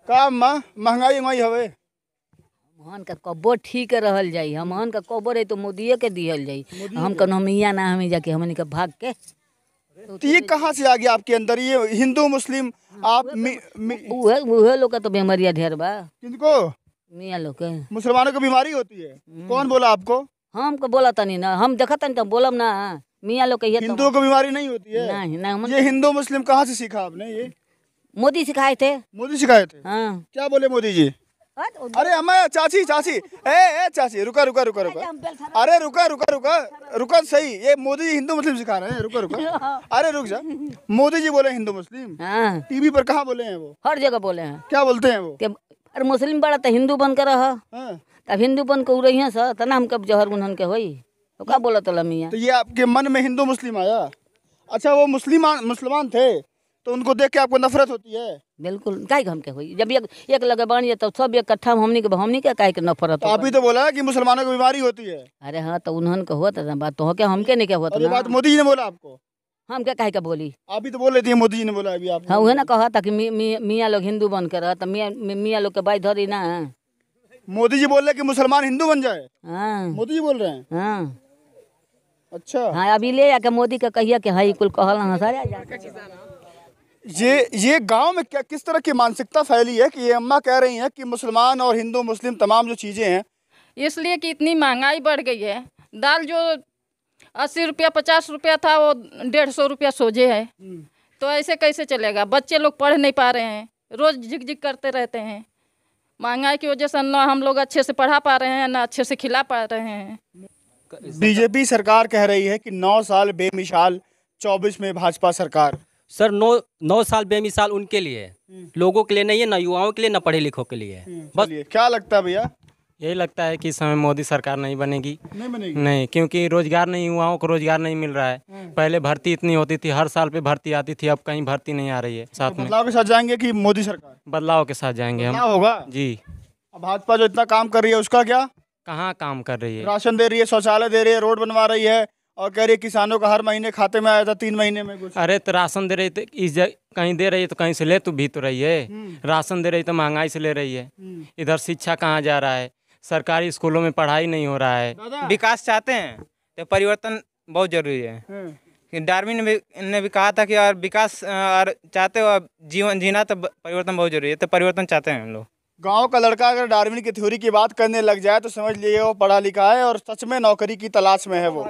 का महंगाई उंगाई हवे? हमन का कब्बो ठीक रहल जाई, हमन का कब्बो रही तो मोदिये के दिहल जाई। हम कन हम इया ना हमें जाके हमन का भाग के तो ये कहाँ से आ गया आपके अंदर, ये हिंदू मुस्लिम आप उहे लोग का तो बीमारिया ढेर बा। किनको? मियाँ लोग के। मुसलमानों को बीमारी होती है? कौन बोला आपको? हमको बोला तनी ना, हम देखा तनी तो बोलब ना। मियाँ लोग के ये हिंदुओं को बीमारी नहीं होती है? नहीं ना। ये हिंदू मुस्लिम कहाँ से सीखा आपने? ये मोदी सिखाए थे। मोदी सिखाए थे? हाँ। क्या बोले मोदी जी? अरे अम्मा, चाची चाची, ए चाची, रुका रुका रुका रुका, अरे रुका रुका रुका रुका, सही, ये मोदी जी हिंदू मुस्लिम सिखा रहे हैं, रुका रुका, अरे रुक जा। मोदी जी बोले हिंदू मुस्लिम? हाँ। टीवी पर कहाँ बोले हैं वो? हर जगह बोले हैं। क्या बोलते हैं वो? अरे मुस्लिम बड़ा तो हिंदू बन कर रहा, तब हिंदू बन के रही है सर, तना हम कब जहर गुनहन के होई तो का बोला तो मियाँ? तो ये आपके मन में हिंदू मुस्लिम आया? अच्छा, वो मुसलमान थे तो उनको देख के आपको नफरत होती है? बिल्कुल, काहे हम के होई, जब एक लगे बन जाए तो सब इकट्ठा हमनी के काहे के नफरत? तो आप ही तो बोला कि मुसलमानों को बीमारी होती है। अरे हाँ, तो उन्हन का होता ना बात, तो क्या हमके नहीं क्या होता ना? बात मोदी जी ने बोला आपको? हम क्या काहे का बोली? आप ही तो बोल रही थी मोदी जी ने बोला अभी आप। हाँ, वह ना कहा था कि मियाँ लोग हिंदू बन कर रहा, तो मियाँ लोग के बाई धरी ना। मोदी जी बोल रहे कि मुसलमान हिंदू बन जाए? हाँ, मोदी जी बोल रहे हैं? हाँ। अच्छा। हाँ, अभी ले आके मोदी का कहिए कि हाँ कुल कहला सारे। ये गांव में क्या किस तरह की मानसिकता फैली है कि ये अम्मा कह रही हैं कि मुसलमान और हिंदू मुस्लिम तमाम जो चीज़ें हैं, इसलिए कि इतनी महंगाई बढ़ गई है। दाल जो 80 रुपया 50 रुपया था वो 150 रुपया सोझे है। तो ऐसे कैसे चलेगा? बच्चे लोग पढ़ नहीं पा रहे हैं, रोज़ झिक झिक करते रहते हैं। महंगाई की वजह से ना हम लोग अच्छे से पढ़ा पा रहे हैं, ना अच्छे से खिला पा रहे हैं। बीजेपी सरकार कह रही है कि 9 साल बेमिसाल, 24 में भाजपा सरकार। सर 9 साल बेमिसाल उनके लिए, लोगों के लिए नहीं है, ना युवाओं के लिए, ना पढ़े लिखों के लिए। बस क्या लगता है भैया? यही लगता है कि इस समय मोदी सरकार नहीं बनेगी। नहीं बनेगी? नहीं, क्योंकि रोजगार नहीं, युवाओं को रोजगार नहीं मिल रहा है। पहले भर्ती इतनी होती थी, हर साल पे भर्ती आती थी, अब कहीं भर्ती नहीं आ रही है। साथ में बदलाव के साथ जाएंगे कि मोदी सरकार? बदलाव के साथ जाएंगे हम। होगा जी। अब भाजपा जो इतना काम कर रही है उसका क्या? कहाँ काम कर रही है? राशन दे रही है, शौचालय दे रही है, रोड बनवा रही है, और कह रही है किसानों का हर महीने खाते में आया था 3 महीने में कुछ। अरे तो राशन दे रही तो इस कहीं दे रही है तो कहीं से ले तो भी तो रही है। राशन दे रही तो महंगाई से ले रही है। इधर शिक्षा कहाँ जा रहा है? सरकारी स्कूलों में पढ़ाई नहीं हो रहा है। विकास चाहते हैं तो परिवर्तन बहुत जरूरी है। डार्विन ने भी कहा था कि और विकास और चाहते हो जीवन जीना तो परिवर्तन बहुत जरूरी है, तो परिवर्तन चाहते हैं हम लोग। गांव का लड़का अगर डार्विन की थ्योरी की बात करने लग जाए तो समझ लीजिए वो पढ़ा लिखा है और सच में नौकरी की तलाश में है वो।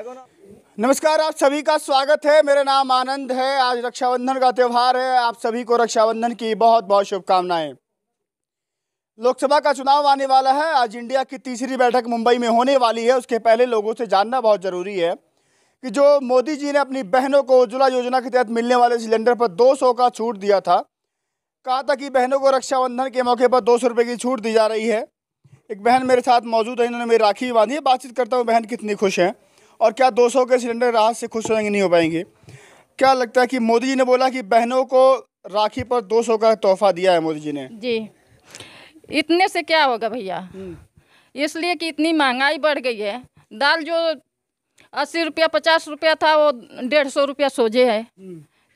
नमस्कार, आप सभी का स्वागत है। मेरा नाम आनंद है। आज रक्षाबंधन का त्यौहार है। आप सभी को रक्षाबंधन की बहुत बहुत शुभकामनाएं। लोकसभा का चुनाव आने वाला है। आज इंडिया की तीसरी बैठक मुंबई में होने वाली है। उसके पहले लोगों से जानना बहुत ज़रूरी है कि जो मोदी जी ने अपनी बहनों को उज्ज्वला योजना के तहत मिलने वाले सिलेंडर पर 200 का छूट दिया था, कहा था कि बहनों को रक्षाबंधन के मौके पर 200 रुपये की छूट दी जा रही है। एक बहन मेरे साथ मौजूद है, इन्होंने मेरी राखी भी बांधी है। बातचीत करता हूँ, बहन कितनी खुश हैं और क्या 200 के सिलेंडर राहत से खुश होंगे, नहीं हो पाएंगे? क्या लगता है कि मोदी जी ने बोला कि बहनों को राखी पर 200 का तोहफा दिया है मोदी जी ने? जी, इतने से क्या होगा भैया? इसलिए कि इतनी महंगाई बढ़ गई है। दाल जो 80 रुपया 50 रुपया था वो 150 रुपया सोझे है।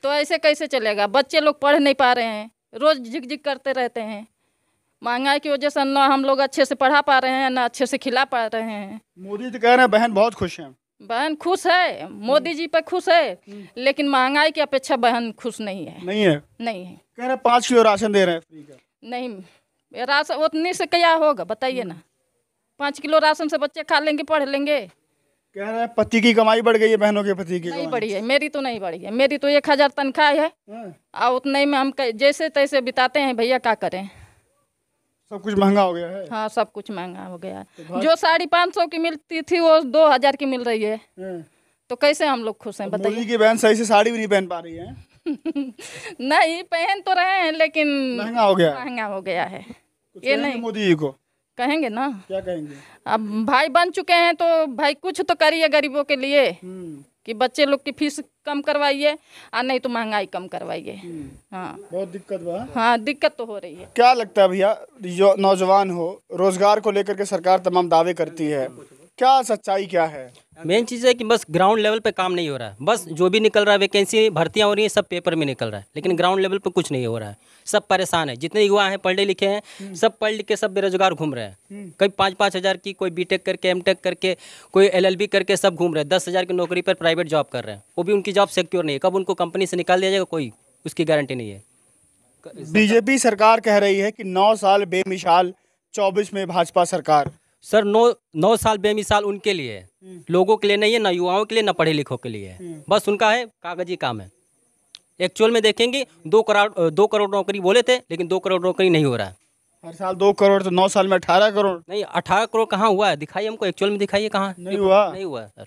तो ऐसे कैसे चलेगा? बच्चे लोग पढ़ नहीं पा रहे हैं, रोज़ झिक झिक करते रहते हैं। महंगाई की वजह से ना हम लोग अच्छे से पढ़ा पा रहे हैं, ना अच्छे से खिला पा रहे हैं। मोदी जी कह रहे हैं बहन बहुत खुश हैं। बहन खुश है, मोदी जी पे खुश है, लेकिन महंगाई की अपेक्षा बहन खुश नहीं है। नहीं है? नहीं है। कह रहे हैं 5 किलो राशन दे रहे हैं फ्री का। नहीं, राशन उतनी से क्या होगा बताइए ना? 5 किलो राशन से बच्चे खा लेंगे, पढ़ लेंगे? कह रहे हैं पति की कमाई बढ़ गई है, बहनों के पति की नहीं बढ़ी है। मेरी तो नहीं बढ़ी है। मेरी तो 1000 तनख्वाह है और उतने में हम जैसे तैसे बिताते हैं भैया, क्या करें? सब कुछ महंगा हो गया है। हाँ, सब कुछ महंगा हो गया है। जो 550 की मिलती थी वो 2000 की मिल रही है। तो कैसे हम लोग खुश हैं बताइए? मोदी की बहन सही से साड़ी भी नहीं पहन पा रही है। नहीं, पहन तो रहे हैं लेकिन महंगा हो गया। महंगा हो गया है। ये नहीं मोदी जी को कहेंगे ना? क्या कहेंगे? अब भाई बन चुके हैं तो भाई कुछ तो करिए गरीबों के लिए कि बच्चे लोग की फीस कम करवाइए और नहीं तो महंगाई कम करवाइए। हाँ, बहुत दिक्कत बा। हाँ, दिक्कत तो हो रही है। क्या लगता है भैया, जो नौजवान हो, रोजगार को लेकर के सरकार तमाम दावे करती है, क्या सच्चाई क्या है? मेन चीज़ है कि बस ग्राउंड लेवल पे काम नहीं हो रहा है। बस जो भी निकल रहा है वैकेंसी भर्तियां हो रही हैं सब पेपर में निकल रहा है, लेकिन ग्राउंड लेवल पे कुछ नहीं हो रहा है। सब परेशान है, जितने युवा हैं पढ़े लिखे हैं सब पढ़ लिख के सब बेरोजगार घूम रहे हैं। कोई 5-5 हज़ार की, कोई बीटेक करके, एमटेक करके, कोई LLB करके सब घूम रहे हैं। 10 हज़ार की नौकरी पर प्राइवेट जॉब कर रहे हैं, वो भी उनकी जॉब सिक्योर नहीं है। कब उनको कंपनी से निकाल दिया जाएगा कोई उसकी गारंटी नहीं है। बीजेपी सरकार कह रही है कि 9 साल बेमिसाल, 24 में भाजपा सरकार। सर 9 साल बेमिसाल उनके लिए है, लोगों के लिए नहीं है, ना युवाओं के लिए, ना पढ़े लिखों के लिए है। बस उनका है कागजी काम है। एक्चुअल में देखेंगे 2 करोड़ नौकरी बोले थे, लेकिन 2 करोड़ नौकरी नहीं हो रहा है। हर साल 2 करोड़, तो 9 साल में 18 करोड़ नहीं 18 करोड़ कहाँ हुआ है? दिखाइए हमको, एक्चुअल में दिखाइए कहाँ नहीं हुआ। नहीं हुआ है सर।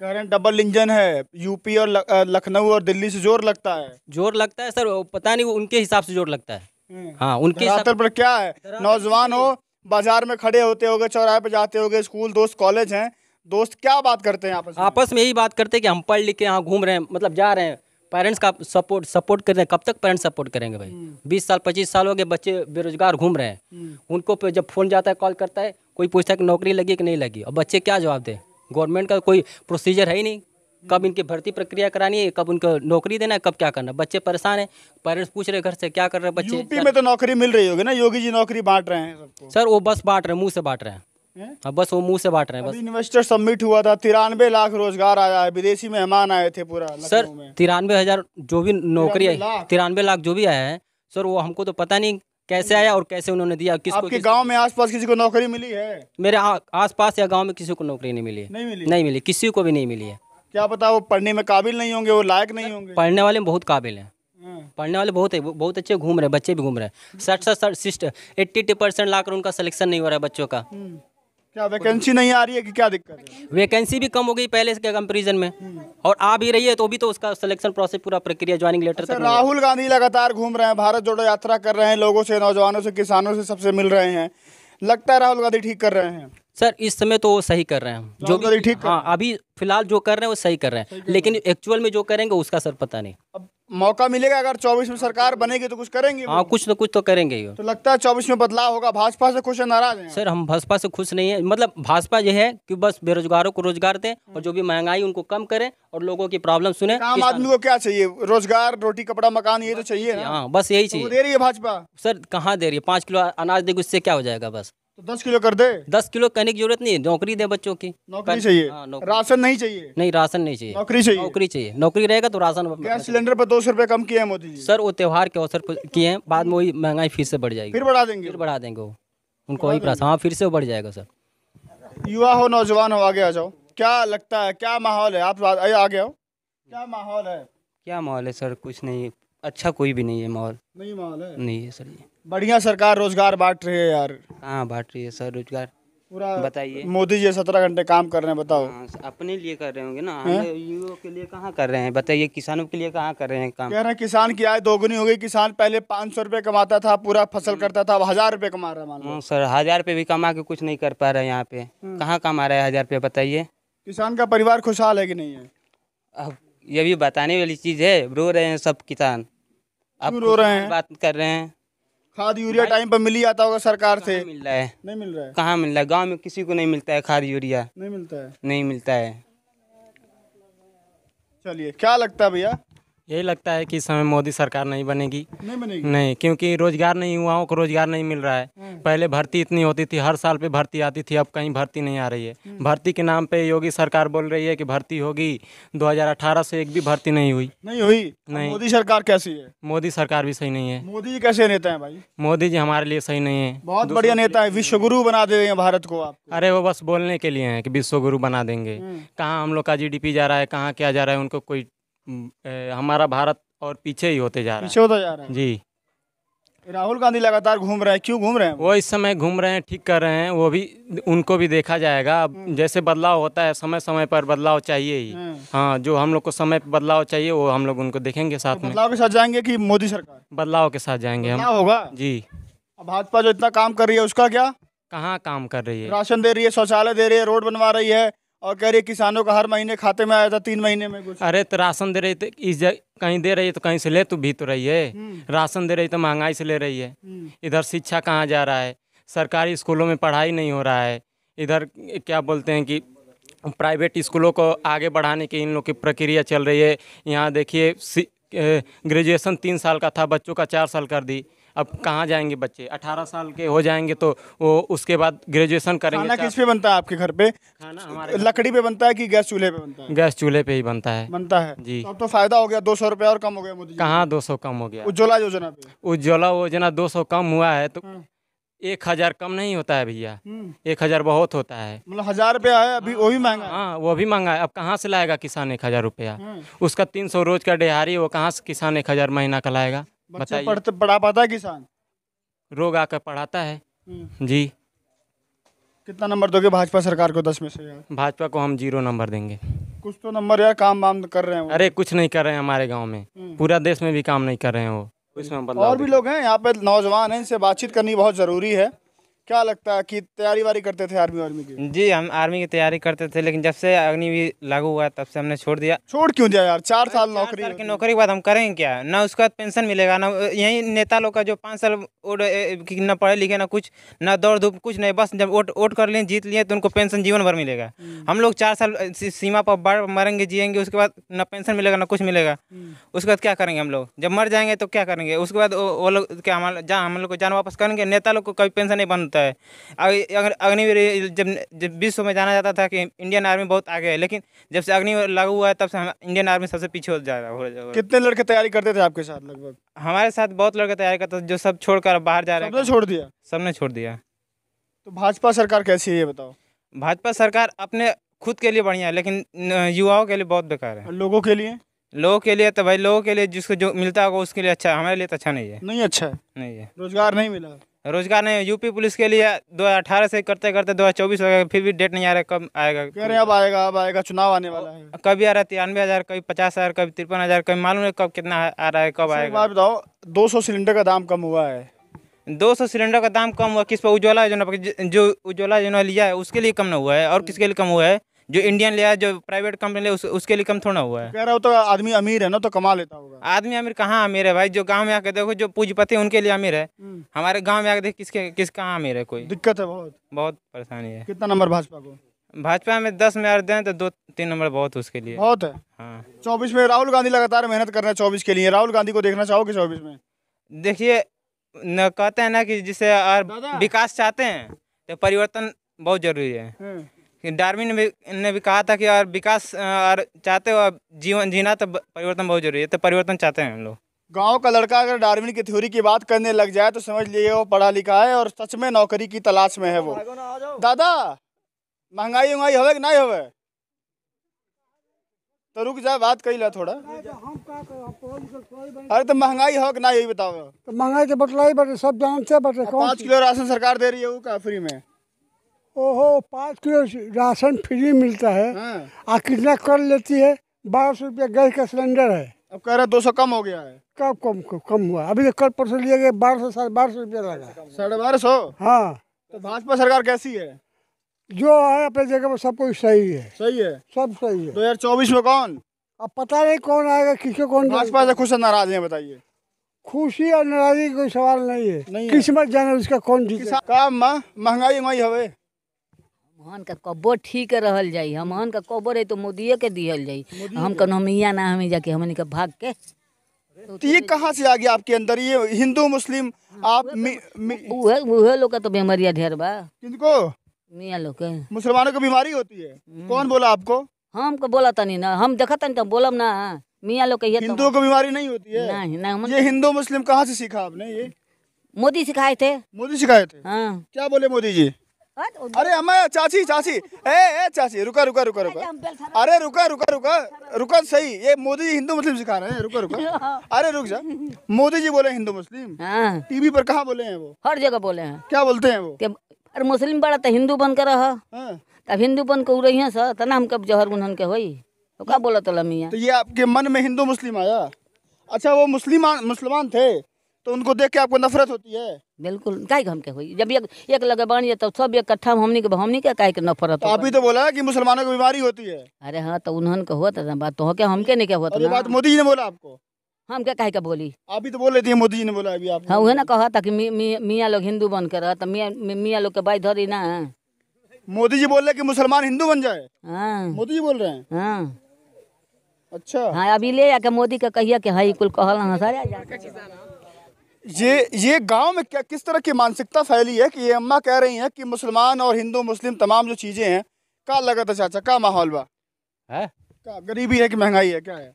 कह रहे हैं डबल इंजन है, यूपी और लखनऊ और दिल्ली से जोर लगता है। जोर लगता है सर, वो पता नहीं वो उनके हिसाब से जोर लगता है। हाँ उनके धरातल हिसाब पर क्या है, नौजवान हो, बाजार में खड़े होते होगे, चौराहे पे जाते होगे, स्कूल दोस्त, कॉलेज हैं, दोस्त क्या बात करते हैं आपस में यही बात करते हैं कि हम पढ़ लिख के यहाँ घूम रहे हैं, मतलब जा रहे हैं। पेरेंट्स का सपोर्ट कर रहे हैं, कब तक पेरेंट्स सपोर्ट करेंगे भाई? 20 साल 25 साल हो गए, बच्चे बेरोजगार घूम रहे हैं। उनको पे जब फ़ोन जाता है, कॉल करता है, कोई पूछता है कि नौकरी लगी कि नहीं लगी, और बच्चे क्या जवाब दें? गवर्नमेंट का कोई प्रोसीजर है ही नहीं, कब इनकी भर्ती प्रक्रिया करानी है, कब उनको नौकरी देना है, कब क्या करना है। बच्चे परेशान हैं, पेरेंट्स पूछ रहे घर से क्या कर रहे हैं बच्चे। यूपी में तो नौकरी मिल रही होगी ना, योगी जी नौकरी बांट रहे हैं सबको। सर वो बस बांट रहे हैं, मुंह से बांट रहे हैं। हाँ बस वो मुंह से बांट रहे हैं बस। इन्वेस्टर समिट हुआ था, 93 लाख रोजगार आया है, विदेशी मेहमान आए थे पूरा सर लखनऊ में। 93,000 जो भी नौकरी 93 लाख। 93 लाख जो भी आया है सर, वो हमको तो पता नहीं कैसे आया और कैसे उन्होंने दिया, किसको। आपके गांव में आसपास किसी को नौकरी मिली है? मेरे आसपास या गांव में किसी को नौकरी नहीं मिली है। नहीं मिली, किसी को भी नहीं मिली है। क्या पता वो पढ़ने में काबिल नहीं होंगे, वो लायक नहीं होंगे। पढ़ने वाले बहुत काबिल हैं, पढ़ने वाले बहुत है, बहुत अच्छे घूम रहे हैं, बच्चे भी घूम रहे हैं। 80% ला कर उनका सिलेक्शन नहीं हो रहा है बच्चों का। क्या वैकेंसी नहीं आ रही है कि क्या दिक्कत है? वैकेंसी भी कम हो गई पहले के कंपेरिजन में, और आ भी रही है तो भी तो उसका सिलेक्शन प्रोसेस पूरा प्रक्रिया ज्वाइनिंग लेटर तक नहीं है। राहुल गांधी लगातार घूम रहे हैं, भारत जोड़ो यात्रा कर रहे हैं, लोगों से, नौजवानों से, किसानों से, सबसे मिल रहे हैं। लगता है राहुल गांधी ठीक कर रहे हैं? सर इस समय तो वो सही कर रहे हैं, जो भी ठीक हाँ अभी फिलहाल जो कर रहे हैं वो सही कर रहे हैं, लेकिन एक्चुअल में जो करेंगे उसका सर पता नहीं। अब मौका मिलेगा, अगर 24 में सरकार बनेगी तो कुछ करेंगे वो। हाँ कुछ तो करेंगे ही वो। तो लगता है 24 में बदलाव होगा। भाजपा से खुश है, नाराज हैं? सर हम भाजपा से खुश नहीं है, मतलब भाजपा ये है कि बस बेरोजगारों को रोजगार दें और जो भी महंगाई उनको कम करें और लोगों की प्रॉब्लम सुने। आम आदमी को क्या चाहिए? रोजगार, रोटी, कपड़ा, मकान, ये तो चाहिए ना। हाँ बस यही तो वो चाहिए। दे रही है भाजपा? सर कहाँ दे रही है? 5 किलो अनाज देगी, उससे क्या हो जाएगा? बस तो 10 किलो कर दे। 10 किलो कहने की जरूरत नहीं है, नौकरी दे बच्चों की। नौकरी चाहिए, हाँ, नौकरी। राशन नहीं चाहिए। नहीं राशन नहीं चाहिए, नौकरी चाहिए। नौकरी चाहिए। नौकरी रहेगा तो राशन। गैस सिलेंडर पर 200 रुपए कम किए हैं मोदी जी। सर वो त्योहार के अवसर पर किए हैं, बाद में वही महंगाई फिर से बढ़ जाएगी, फिर बढ़ा देंगे? फिर बढ़ा देंगे वो, उनको वही प्राइस। हाँ फिर से वो बढ़ जाएगा सर। युवा हो, नौजवान हो, आगे आ जाओ। क्या लगता है, क्या माहौल है? आप आगे आओ। क्या माहौल है? क्या माहौल है सर? कुछ नहीं, अच्छा कोई भी नहीं है माहौल। नहीं माहौल है? नहीं है सर ये। बढ़िया सरकार रोजगार बांट रही है यार। कहाँ बांट रही है सर रोजगार? पूरा बताइए। मोदी जी 17 घंटे काम कर रहे हैं, बताओ। हाँ, अपने लिए कर रहे होंगे ना, हम युवाओं के लिए कहाँ कर रहे हैं? बताइए, किसानों के लिए कहाँ कर रहे हैं काम? कह रहे हैं किसान की आय दोगुनी हो गई। किसान पहले 500 रुपए कमाता था, पूरा फसल करता था, अब 1000 रुपए कमा रहा है, मान लो। हाँ सर, 1000 रुपये भी कमा के कुछ नहीं कर पा रहे हैं यहाँ पे। कहाँ कमा रहा है 1000 रुपये? बताइए। किसान का परिवार खुशहाल है कि नहीं है? अब ये भी बताने वाली चीज़ है, रो रहे हैं सब किसान। क्यों रो रहे हैं? बात कर रहे हैं। खाद यूरिया टाइम पर मिल ही आता होगा सरकार से। कहाँ मिल रहा है? नहीं मिल रहा है? कहाँ मिल रहा है? गाँव में किसी को नहीं मिलता है खाद यूरिया, नहीं मिलता है? नहीं मिलता है। चलिए, क्या लगता है भैया? यही लगता है कि इस समय मोदी सरकार नहीं बनेगी। नहीं बनेगी? नहीं, क्योंकि रोजगार नहीं, युवाओं को रोजगार नहीं मिल रहा है। पहले भर्ती इतनी होती थी, हर साल पे भर्ती आती थी, अब कहीं भर्ती नहीं आ रही है। भर्ती के नाम पे योगी सरकार बोल रही है कि भर्ती होगी, 2018 से एक भी भर्ती नहीं हुई। नहीं हुई? अब नहीं। मोदी सरकार कैसी है? मोदी सरकार भी सही नहीं है। मोदी जी कैसे नेता है भाई? मोदी जी हमारे लिए सही नहीं है। बहुत बढ़िया नेता है, विश्वगुरु बना दे रहे हैं भारत को आप। अरे वो बस बोलने के लिए हैं कि विश्वगुरु बना देंगे। कहाँ हम लोग का GDP जा रहा है, कहाँ क्या जा रहा है, उनको कोई हमारा भारत और पीछे ही होते जा रहा पीछे होता जा रहा है जी। राहुल गांधी लगातार घूम रहे हैं, क्यों घूम रहे हैं? वो इस समय घूम रहे हैं, ठीक कर रहे हैं, वो भी उनको भी देखा जाएगा। अब जैसे बदलाव होता है, समय समय पर बदलाव चाहिए ही। हाँ, जो हम लोग को समय पर बदलाव चाहिए वो हम लोग उनको देखेंगे साथ में। बदलाव के साथ जाएंगे कि मोदी सरकार? बदलाव के साथ जाएंगे हम बदलाव होगा जी। अब भाजपा जो इतना काम कर रही है उसका क्या? कहाँ काम कर रही है? राशन दे रही है, शौचालय दे रही है, रोड बनवा रही है, और कह रही है किसानों का हर महीने खाते में आया था 3 महीने में कुछ। अरे तो राशन दे रही तो कहीं दे रही है तो कहीं से ले तो भी तो रही है। राशन दे रही तो महंगाई से ले रही है। इधर शिक्षा कहाँ जा रहा है? सरकारी स्कूलों में पढ़ाई नहीं हो रहा है। इधर क्या बोलते हैं कि प्राइवेट स्कूलों को आगे बढ़ाने की इन लोग की प्रक्रिया चल रही है। यहाँ देखिए ग्रेजुएशन 3 साल का था, बच्चों का 4 साल कर दी। अब कहाँ जाएंगे बच्चे? 18 साल के हो जाएंगे तो वो उसके बाद ग्रेजुएशन करेंगे। खाना किस पे बनता है आपके घर पे? खाना हमारे लकड़ी पे बनता है कि गैस चूल्हे पे बनता है? गैस चूल्हे पे ही बनता है। बनता है जी। तो अब तो फायदा हो गया, 200 रुपये और कम हो गया मोदी जी कहाँ 200 कम हो गया? के। उज्ज्वला योजना पे उज्ज्वला योजना 200 कम हुआ है तो 1000 कम नहीं होता है भैया। 1000 बहुत होता है। मतलब 1000 रुपया है अभी, वो भी महंगा है। हाँ वो भी महंगा है। अब कहाँ से लाएगा किसान 1000 रुपया? उसका 300 रोज का दिहाड़ी, वो कहाँ से किसान 1000 महीना का लाएगा? बच्चे पढ़ा पाता है किसान? रोग आकर पढ़ाता है जी। कितना नंबर दोगे भाजपा सरकार को 10 में से यार? भाजपा को हम 0 नंबर देंगे। कुछ तो नंबर यार, काम वाम कर रहे हैं वो। अरे कुछ नहीं कर रहे हैं हमारे गांव में, पूरा देश में भी काम नहीं कर रहे हैं वो। इसमें बदलाव और भी लोग हैं यहाँ पे, नौजवान हैं, इनसे बातचीत करनी बहुत ज़रूरी है। क्या लगता है कि तैयारी वारी करते थे आर्मी की? जी हम आर्मी की तैयारी करते थे, लेकिन जब से अग्निवीर लागू हुआ तब से हमने छोड़ दिया। छोड़ क्यों दिया यार? 4 साल नौकरी की नौकरी के बाद हम करेंगे क्या? ना उसका पेंशन मिलेगा, ना यही नेता लोग का जो 5 साल न पढ़े लिखे ना कुछ, ना दौड़ धूप कुछ नहीं, बस जब वोट कर लिए जीत लिए तो उनको पेंशन जीवन भर मिलेगा। हम लोग 4 साल सीमा पर मरेंगे जिएंगे, उसके बाद ना पेंशन मिलेगा ना कुछ मिलेगा। उसके बाद क्या करेंगे हम लोग? जब मर जाएंगे तो क्या करेंगे? उसके बाद वो लोग क्या हम लोग को जान वापस करेंगे? नेता लोग को कभी पेंशन नहीं बनता है। अगर अग्निवीर जब विश्व में जाना जाता था कि इंडियन आर्मी बहुत आगे है, लेकिन जब से अग्निवीर लागू हुआ है तब से हम इंडियन आर्मी सबसे पीछे हो जा रहा है। कितने लड़के तैयारी करते थे आपके साथ लगभग? हमारे साथ बहुत लड़के तैयारी करते थे, जो सब छोड़कर बाहर जा रहे हैं। सबने छोड़ दिया? सबने छोड़ दिया। तो भाजपा सरकार कैसी है ये बताओ? भाजपा सरकार अपने खुद के लिए बढ़िया है, लेकिन युवाओं के लिए बहुत बेकार है। लोगों के लिए? लोगों के लिए तो भाई, लोगों के लिए जिसको जो मिलता होगा उसके लिए अच्छा है, हमारे लिए तो अच्छा नहीं है। नहीं अच्छा है? नहीं है, रोजगार नहीं मिला? रोजगार नहीं। यूपी पुलिस के लिए 2018 से करते करते 2024 हो गया, फिर भी डेट नहीं आ रहा कब आएगा। कह रहे हैं अब आएगा, चुनाव आने वाला है। कभी आ रहा है 93,000, कभी 50,000, कभी 53,000, कभी मालूम है कब कितना आ रहा है, कब आएगा। बात बताओ, 200 सिलेंडर का दाम कम हुआ है। 200 सिलेंडर का दाम कम हुआ किस पर? उज्ज्वला योजना पर। जो उज्ज्वला योजना लिया है उसके लिए कम ना हुआ है, और किसके लिए कम हुआ है? जो इंडियन लिया है, जो प्राइवेट कंपनी लिया उसके लिए कम थोड़ा हुआ है। कह रहा हो तो आदमी अमीर है ना, तो कमा लेता होगा। आदमी अमीर कहाँ अमीर है भाई? जो गांव में आके देखो, जो पूंजीपति उनके लिए अमीर है। हमारे गांव में आके देख किस कहाँ अमीर है? कोई दिक्कत है, बहुत परेशानी है। कितना नंबर भाजपा को? भाजपा में 10 में अगर दें तो 2-3 नंबर बहुत उसके लिए बहुत है। हाँ। 24 में राहुल गांधी लगातार मेहनत कर रहे हैं 24 के लिए। राहुल गांधी को देखना चाहोगे 24 में? देखिए, न कहते हैं ना कि जिसे और विकास चाहते हैं तो परिवर्तन बहुत जरूरी है। कि डार्विन ने भी कहा था कि और विकास और चाहते हो जीवन जीना तो परिवर्तन बहुत जरूरी है, तो परिवर्तन चाहते हैं हम लोग। गांव का लड़का अगर डार्विन की थ्योरी की बात करने लग जाए तो समझ लिए वो पढ़ा लिखा है और सच में नौकरी की तलाश में है वो। दादा, महंगाई उंगाई हवे कि नहीं हवे? तो रुक जा, बात कही ला थोड़ा। अरे तो महंगाई हो कि नहीं यही बताओ। तो महंगाई के बतलाई बटे, सब जानते बटे। 5 किलो राशन सरकार दे रही है, वो का फ्री में? ओहो, 5 किलो राशन फ्री मिलता है। आ कितना कर लेती है? 1200 रुपया गैस का सिलेंडर है। अब कह रहे 200 कम हो गया है। कब कम हुआ? अभी तो कल परसों लिए गए 1200 रुपया लगा। 1250? हाँ। तो भाजपा सरकार कैसी है? जो है अपने जगह पर सब कुछ सही है। सही है, सब सही है। 2024 में कौन? अब पता नहीं कौन आएगा, किसको कौन। भाजपा से खुश नाराज है बताइए? खुशी और नाराजगी कोई सवाल नहीं है, किस्मत जाने उसका कौन जीते। का महंगाई उंगाई हवे? हमन का कब्बो ठीक रहल जाई, हमन का कब्बो रही तो मोदिये के दिहल जाई। हम कन हमिया ना हमें जाके हमन का भाग के। तो ये कहाँ से आ गया आपके अंदर ये हिंदू मुस्लिम? आप उहे लोग का तो बीमारियां ढेर बा। किनको? मियाँ लोग के। मुसलमानों को बीमारी होती है? कौन बोला आपको? हमको बोला तनी ना, हम देखा तनी तो बोलब ना। मियाँ लोग कहिए हिंदुओं को बीमारी नहीं होती है? नहीं नहीं। ये हिंदू मुस्लिम कहाँ से सीखा आपने? ये मोदी सिखाए थे। मोदी सिखाए थे? हाँ। क्या बोले मोदी जी? अरे अम्मा, चाची ए चाची, रुका। अरे रुका सही। ये मोदी जी हिंदू मुस्लिम सिखा रहे हैं? रुका। अरे रुक जा। मोदी जी बोले हिंदू मुस्लिम? हाँ। टीवी पर कहाँ बोले हैं वो? हर जगह बोले हैं। क्या बोलते हैं वो? अरे मुस्लिम बड़ा तो हिंदू बन कर रहा। तब हिंदू बन के रही है सर, तना हम कब जहर उन्हन के होई तो क्या बोला तो मियाँ? तो ये आपके मन में हिंदू मुस्लिम आया? अच्छा, वो मुसलमान थे तो उनको देख के आपको नफरत होती है? बिल्कुल। काहे हम के होई? जब एक लगे बन तो सब इकट्ठा हमनी के काहे के नफरत? तो आप ही तो बोला कि मुसलमानों को बीमारी होती है। अरे हाँ, तो उन्हन का हुआ था बात, तो क्या हमके नहीं क्या हुआ था? बात मोदी जी ने बोला आपको? हम क्या काहे का बोली? आप ही तो बोल रही थी मोदी जी ने बोला अभी आप। हाँ, वह ना कहा था कि मियाँ लोग हिंदू बन कर, तो मियाँ लोग के बाई धरी ना। मोदी जी बोल रहे हैं कि मुसलमान हिंदू बन जाए, हाँ मोदी जी बोल रहे हैं। हाँ अच्छा, हाँ अभी ले आके मोदी का कहिए कि हई कुल कहल ना सारे ये गांव में क्या किस तरह की मानसिकता फैली है कि ये अम्मा कह रही हैं कि मुसलमान और हिंदू मुस्लिम तमाम जो चीजें हैं, का लगत है चाचा, का माहौल बा है का गरीबी है कि महंगाई है, क्या है?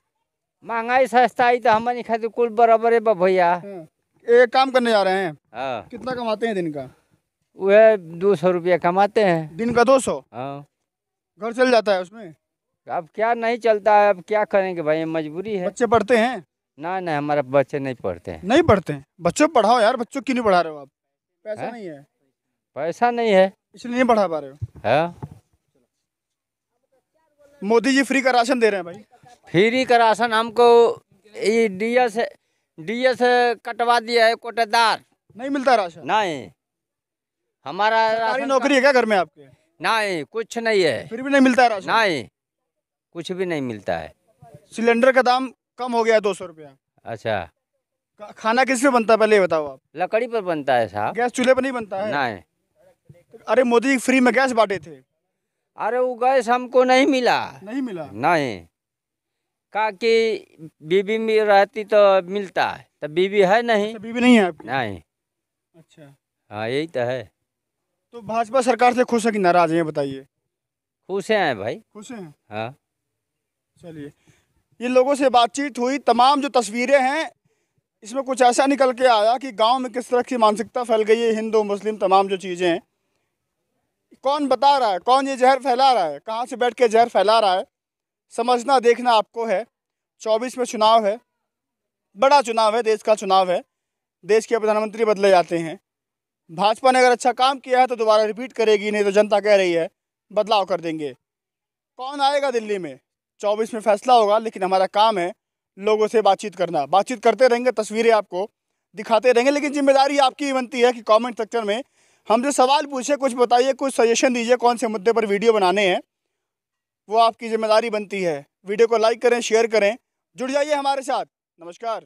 महंगाई सस्ताई तो हमनी खातिर कुल बराबर है भैया। हाँ। एक काम करने जा रहे हैं, हाँ कितना कमाते हैं दिन का? वह 200 रुपया कमाते हैं। दिन का 200? हाँ घर चल जाता है उसमें? अब क्या नहीं चलता है, अब क्या करेंगे भाई, मजबूरी है। बच्चे पढ़ते हैं? ना ना हमारे बच्चे नहीं पढ़ते हैं। नहीं पढ़ते हैं? बच्चों को पढ़ाओ यार, बच्चों को क्यों नहीं पढ़ा रहे हो आप? पैसा हैं? नहीं है पैसा नहीं है। इसलिए नहीं पढ़ा पा रहे हो? हाँ मोदी जी फ्री का राशन दे रहे हैं भाई। फ्री का राशन हमको ये डीएस कटवा दिया है कोटेदार। नहीं मिलता राशन? नहीं हमारा सरकारी राशन नौकरी है क्या घर में आपके? नहीं कुछ नहीं है। फिर भी नहीं मिलता है राशन? नहीं कुछ भी नहीं मिलता है। सिलेंडर का दाम कम हो गया 200 रुपया। अच्छा खाना किस पे बनता है पहले ये बताओ आप? लकड़ी पर बनता है साहब। गैस चूल्हे पर नहीं बनता है? नहीं। अरे मोदी जी फ्री में गैस बांटे थे। अरे वो गैस हमको नहीं मिला। नहीं मिला? नहीं का कि बीबी में रहती तो मिलता है, तो बीबी है नहीं। अच्छा, बीवी नहीं है आपकी? नहीं। अच्छा, हाँ यही तो है। तो भाजपा सरकार से खुश है कि नाराज है, बताइए। खुश हैं भाई। खुश हैं? हाँ चलिए, ये लोगों से बातचीत हुई, तमाम जो तस्वीरें हैं इसमें कुछ ऐसा निकल के आया कि गांव में किस तरह की मानसिकता फैल गई है, हिंदू मुस्लिम तमाम जो चीज़ें हैं। कौन बता रहा है, कौन ये जहर फैला रहा है, कहाँ से बैठ के जहर फैला रहा है, समझना देखना आपको है। 24 में चुनाव है, बड़ा चुनाव है, देश का चुनाव है, देश के प्रधानमंत्री बदले जाते हैं। भाजपा ने अगर अच्छा काम किया है तो दोबारा रिपीट करेगी, नहीं तो जनता कह रही है बदलाव कर देंगे। कौन आएगा दिल्ली में 24 में फैसला होगा, लेकिन हमारा काम है लोगों से बातचीत करना। बातचीत करते रहेंगे, तस्वीरें आपको दिखाते रहेंगे, लेकिन जिम्मेदारी आपकी ही बनती है कि कमेंट सेक्शन में हमसे सवाल पूछे, कुछ बताइए, कुछ सजेशन दीजिए कौन से मुद्दे पर वीडियो बनाने हैं, वो आपकी जिम्मेदारी बनती है। वीडियो को लाइक करें, शेयर करें, जुड़ जाइए हमारे साथ। नमस्कार।